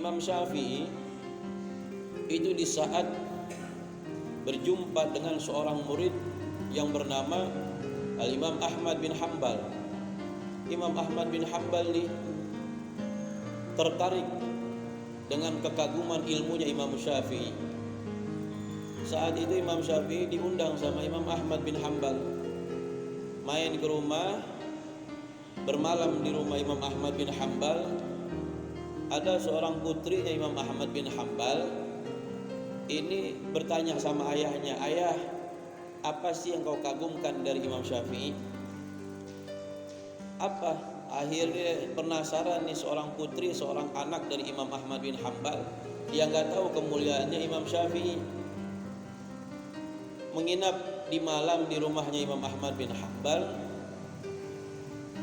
Imam Syafi'i itu di saat berjumpa dengan seorang murid yang bernama Al-Imam Ahmad bin Hanbal. Imam Ahmad bin Hanbal ini tertarik dengan kekaguman ilmunya Imam Syafi'i. Saat itu Imam Syafi'i diundang sama Imam Ahmad bin Hanbal main ke rumah, bermalam di rumah Imam Ahmad bin Hanbal. Ada seorang putrinya Imam Ahmad bin Hanbal ini bertanya sama ayahnya, "Ayah, apa sih yang kau kagumkan dari Imam Syafi'i?" Apa? Akhirnya penasaran nih seorang putri, seorang anak dari Imam Ahmad bin Hanbal yang nggak tahu kemuliaannya Imam Syafi'i, menginap di malam di rumahnya Imam Ahmad bin Hanbal.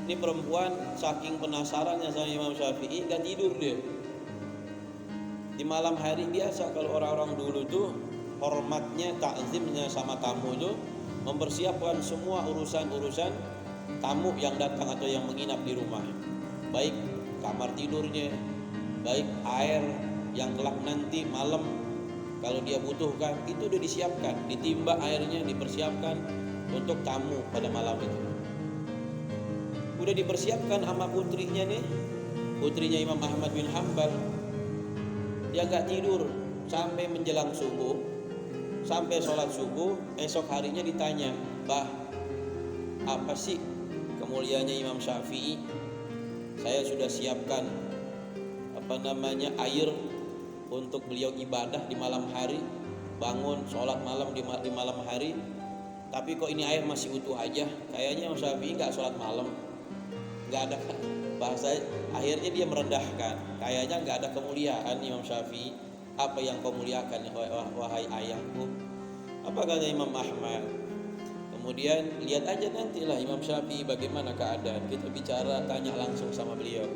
Ini perempuan saking penasarannya sama Imam Syafi'i gak tidur dia. Di malam hari biasa kalau orang-orang dulu tuh hormatnya, takzimnya sama tamu tuh mempersiapkan semua urusan-urusan tamu yang datang atau yang menginap di rumah. Baik kamar tidurnya, baik air yang kelak nanti malam kalau dia butuhkan itu udah disiapkan, ditimba airnya, dipersiapkan untuk tamu pada malam itu. Udah dipersiapkan sama putrinya nih, putrinya Imam Ahmad bin Hanbal. Dia gak tidur sampai menjelang subuh, sampai sholat subuh. Esok harinya ditanya, "Bah, apa sih kemuliaannya Imam Syafi'i? Saya sudah siapkan air untuk beliau ibadah di malam hari, bangun sholat malam di malam hari, tapi kok ini air masih utuh aja. Kayaknya Imam Syafi'i nggak sholat malam." Nggak ada bahasa. Akhirnya dia merendahkan, kayaknya nggak ada kemuliaan Imam Syafi'i. Apa yang kau muliakan wahai ayahku? Apa kata Imam Ahmad? Kemudian lihat aja nantilah Imam Syafi'i bagaimana keadaan, kita bicara, tanya langsung sama beliau.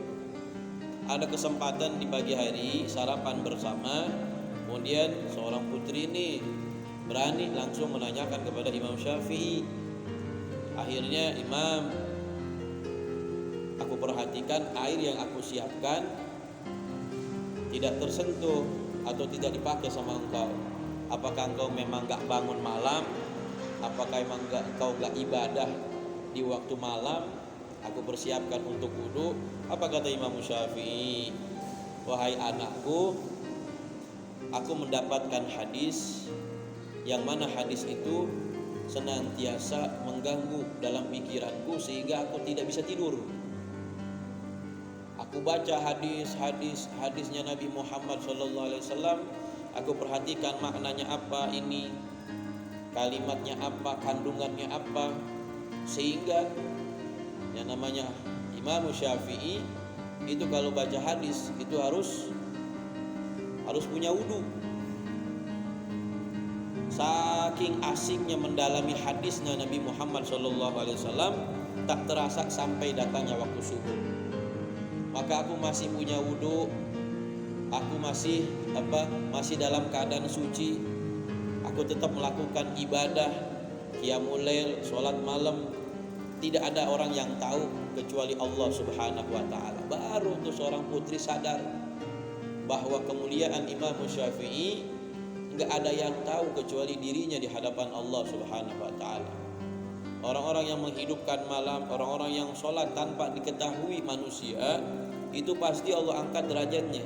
Ada kesempatan di pagi hari sarapan bersama, kemudian seorang putri ini berani langsung menanyakan kepada Imam Syafi'i. Akhirnya, "Imam, aku perhatikan air yang aku siapkan tidak tersentuh atau tidak dipakai sama engkau. Apakah engkau memang gak bangun malam? Apakah emang engkau gak ibadah di waktu malam? Aku persiapkan untuk wudu." Apa kata Imam Syafi'i? "Wahai anakku, aku mendapatkan hadis yang mana hadis itu senantiasa mengganggu dalam pikiranku sehingga aku tidak bisa tidur. Aku baca hadisnya Nabi Muhammad SAW. Aku perhatikan maknanya apa ini, kalimatnya apa, kandungannya apa, sehingga yang namanya Imam Syafi'i itu kalau baca hadis itu harus punya wudu. Saking asiknya mendalami hadisnya Nabi Muhammad SAW, tak terasa sampai datangnya waktu subuh. Maka aku masih punya wudu, aku masih dalam keadaan suci, aku tetap melakukan ibadah qiyamul lail, sholat malam. Tidak ada orang yang tahu kecuali Allah Subhanahu wa ta'ala. Baru tuh seorang putri sadar bahwa kemuliaan Imam Syafi'i enggak ada yang tahu kecuali dirinya di hadapan Allah Subhanahu wa ta'ala. Orang-orang yang menghidupkan malam, orang-orang yang sholat tanpa diketahui manusia, itu pasti Allah angkat derajatnya.